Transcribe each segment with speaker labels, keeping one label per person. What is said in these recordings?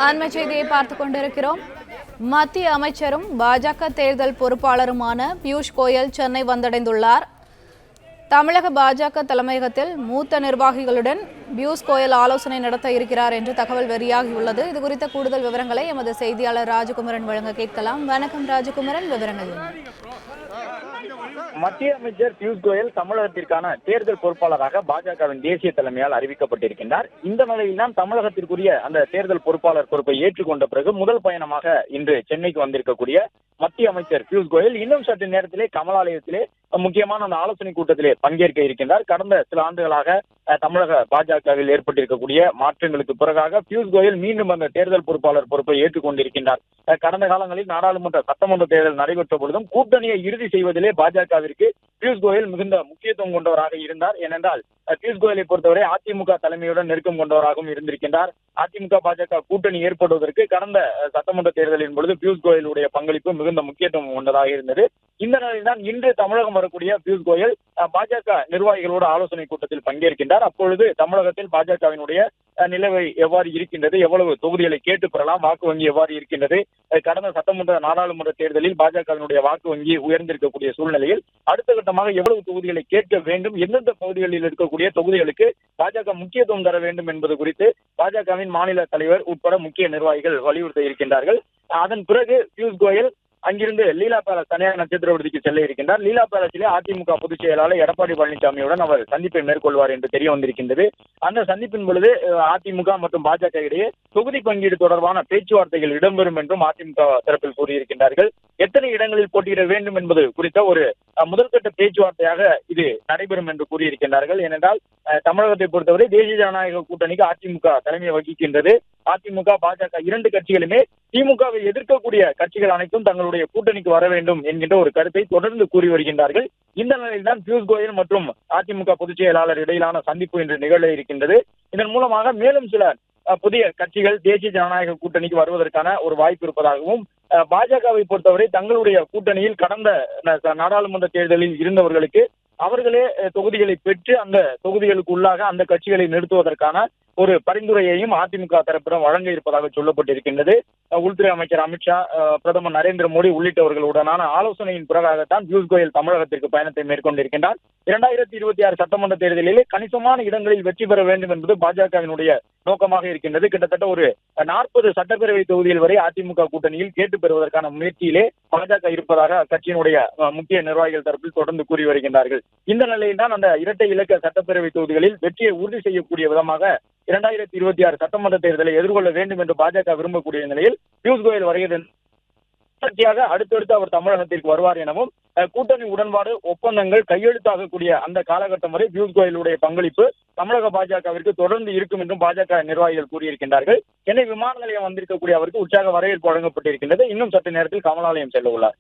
Speaker 1: அண்மை செய்தியை பார்த்துக் கொண்டிருக்கிறோம். மத்திய அமைச்சரும் பாஜக தேர்தல் பொறுப்பாளருமான பியூஷ் கோயல் சென்னை வந்தடைந்துள்ளார். தமிழக பாஜக தலைமையகத்தில் மூத்த நிர்வாகிகளுடன் பியூஷ் கோயல் ஆலோசனை நடத்த இருக்கிறார் என்று தகவல் வெளியாகியுள்ளது. இது குறித்த கூடுதல் விவரங்களை எமது செய்தியாளர் ராஜகுமரன் வழங்க கேட்கலாம். வணக்கம் ராஜகுமரன், விவரங்கள் என்ன?
Speaker 2: மத்திய அமைச்சர் பியூஷ் கோயல் தமிழகத்திற்கான தேர்தல் பொறுப்பாளராக பாஜகவின் தேசிய தலைமையால் அறிவிக்கப்பட்டிருக்கின்றார். இந்த நிலையில்தான் தமிழகத்திற்குரிய அந்த தேர்தல் பொறுப்பாளர் பொறுப்பை ஏற்றுக்கொண்ட பிறகு முதல் பயணமாக இன்று சென்னைக்கு வந்திருக்கக்கூடிய மத்திய அமைச்சர் பியூஷ் கோயல் இன்னும் சற்று நேரத்திலே கமலாலயத்திலே முக்கியமான அந்த ஆலோசனை கூட்டத்திலே பங்கேற்க இருக்கின்றார். கடந்த சில ஆண்டுகளாக தமிழக பாஜகவில் ஏற்பட்டிருக்கக்கூடிய மாற்றங்களுக்கு பிறகாக பியூஷ் கோயல் மீண்டும் அந்த தேர்தல் பொறுப்பாளர் பொறுப்பை ஏற்றுக்கொண்டிருக்கின்றார். கடந்த காலங்களில் நாடாளுமன்ற சட்டமன்ற தேர்தல் நடைபெற்ற பொழுதும் கூட்டணியை இறுதி செய்வதிலே பாஜகவிற்கு பியூஷ் கோயல் மிகுந்த முக்கியத்துவம் கொண்டவராக இருந்தார். ஏனென்றால் பியூஷ் கோயலை பொறுத்தவரை அதிமுக தலைமையுடன் நெருக்கம் கொண்டவராகவும் இருந்திருக்கின்றார். அதிமுக பாஜக கூட்டணி ஏற்படுவதற்கு கடந்த சட்டமன்ற தேர்தலின் பொழுது பியூஷ் கோயலுடைய பங்களிப்பு மிகுந்த முக்கியத்துவம் கொண்டதாக இருந்தது. இந்த நிலையில்தான் இன்று தமிழகம் வரக்கூடிய பியூஷ் கோயல் பாஜக நிர்வாகிகளோடு ஆலோசனை கூட்டத்தில் பங்கேற்கின்றார். அப்பொழுது தமிழகத்தில் பாஜகவினுடைய நிலைமை எவ்வாறு இருக்கின்றது, எவ்வளவு தொகுதிகளை கேட்டு பெறலாம், வாக்கு வங்கி எவ்வாறு இருக்கின்றது, கடந்த சட்டமன்ற நாடாளுமன்ற தேர்தலில் பாஜகவினுடைய வாக்கு வங்கி உயர்ந்திருக்கக்கூடிய சூழ்நிலையில் அடுத்த கட்டமாக எவ்வளவு தொகுதிகளை கேட்க வேண்டும், எந்தெந்த பகுதிகளில் இருக்கக்கூடிய தொகுதிகளுக்கு பாஜக முக்கியத்துவம் தர வேண்டும் என்பது குறித்து பாஜகவின் மாநில தலைவர் உட்பட முக்கிய நிர்வாகிகள் வலியுறுத்த இருக்கின்றார்கள். அதன் பிறகு பியூஷ் கோயல் அங்கிருந்து லீலா பேலஸ் தனியார் நட்சத்திர விடுதிக்கு செல்ல இருக்கின்றார். லீலா பேலஸிலே அதிமுக பொதுச் செயலாளர் எடப்பாடி பழனிசாமியுடன் அவர் சந்திப்பை மேற்கொள்வார் என்று தெரிய வந்திருக்கின்றது. அந்த சந்திப்பின் பொழுது அதிமுக மற்றும் பாஜக இடையே தொகுதி பங்கீடு தொடர்பான பேச்சுவார்த்தைகள் இடம்பெறும் என்றும் அதிமுக தரப்பில் கூறியிருக்கின்றார்கள். எத்தனை இடங்களில் போட்டியிட வேண்டும் என்பது குறித்த ஒரு முதல்கட்ட பேச்சுவார்த்தையாக இது நடைபெறும் என்று கூறியிருக்கின்றார்கள். ஏனென்றால் தமிழகத்தை பொறுத்தவரை தேசிய ஜனநாயக கூட்டணிக்கு அதிமுக தலைமை வகிக்கின்றது. அதிமுக பாஜக இரண்டு கட்சிகளுமே திமுகவை எதிர்க்கக்கூடிய கட்சிகள் அனைத்தும் தங்களுடைய கூட்டணிக்கு வர வேண்டும் என்கின்ற ஒரு கருத்தை தொடர்ந்து கூறி வருகின்றார்கள். இந்த நிலையில்தான் பியூஷ் கோயல் மற்றும் அதிமுக பொதுச் செயலாளர் இடையிலான சந்திப்பு இன்று நிகழ இருக்கின்றது. இதன் மூலமாக மேலும் சில புதிய கட்சிகள் தேசிய ஜனநாயக கூட்டணிக்கு வருவதற்கான ஒரு வாய்ப்பு இருப்பதாகவும், பாஜகவை பொறுத்தவரை தங்களுடைய கூட்டணியில் கடந்த நாடாளுமன்ற தேர்தலில் இருந்தவர்களுக்கு அவர்களே தொகுதிகளை பெற்று அந்த தொகுதிகளுக்கு உள்ளாக அந்த கட்சிகளை நிறுத்துவதற்கான ஒரு பரிந்துரையையும் அதிமுக தரப்பிடம் வழங்க இருப்பதாக சொல்லப்பட்டிருக்கின்றது. உள்துறை அமைச்சர் அமித்ஷா, பிரதமர் நரேந்திர மோடி உள்ளிட்டவர்களுடனான ஆலோசனையின் பிறகாகத்தான் பியூஷ் கோயல் தமிழகத்திற்கு பயணத்தை மேற்கொண்டிருக்கின்றார். 2026 சட்டமன்ற தேர்தலிலே கணிசமான இடங்களில் வெற்றி பெற வேண்டும் என்பது பாஜகவினுடைய நோக்கமாக இருக்கின்றது. கிட்டத்தட்ட ஒரு 40 சட்டப்பேரவை தொகுதிகள் வரை அதிமுக கூட்டணியில் கேட்டு பெறுவதற்கான முயற்சியிலே பாஜக இருப்பதாக அக்கட்சியினுடைய முக்கிய நிர்வாகிகள் தரப்பில் தொடர்ந்து கூறி வருகின்றார்கள். இந்த நிலையில்தான் அந்த இரட்டை இலக்க சட்டப்பேரவை தொகுதிகளில் வெற்றியை உறுதி செய்யக்கூடிய விதமாக 2026 சட்டமன்ற தேர்தலை எதிர்கொள்ள வேண்டும் என்று பாஜக விரும்பக்கூடிய நிலையில் பியூஷ் கோயல் வருகிறது. அடுத்தடுத்து அவர் தமிழகத்திற்கு வருவார் எனவும், கூட்டணி உடன்பாடு ஒப்பந்தங்கள் கையெழுத்தாகக்கூடிய அந்த காலகட்டம் வரை பியூஷ் கோயலுடைய பங்களிப்பு தமிழக பாஜகவிற்கு தொடர்ந்து இருக்கும் என்றும் பாஜக நிர்வாகிகள் கூறியிருக்கின்றார்கள். சென்னை விமான நிலையம் வந்திருக்கக்கூடிய அவருக்கு உற்சாக வரவேற்பு வழங்கப்பட்டிருக்கின்றது. இன்னும் சற்று நேரத்தில் கமலாலயம் செல்ல உள்ளார்.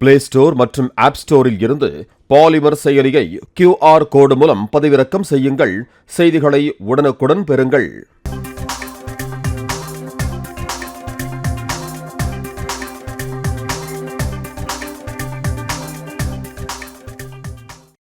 Speaker 3: பிளே ஸ்டோர் மற்றும் ஆப் ஸ்டோரில் இருந்து பாலிமர் செயலியை QR கோடு மூலம் பதிவிறக்கம் செய்யுங்கள். செய்திகளை உடனுக்குடன் பெறுங்கள்.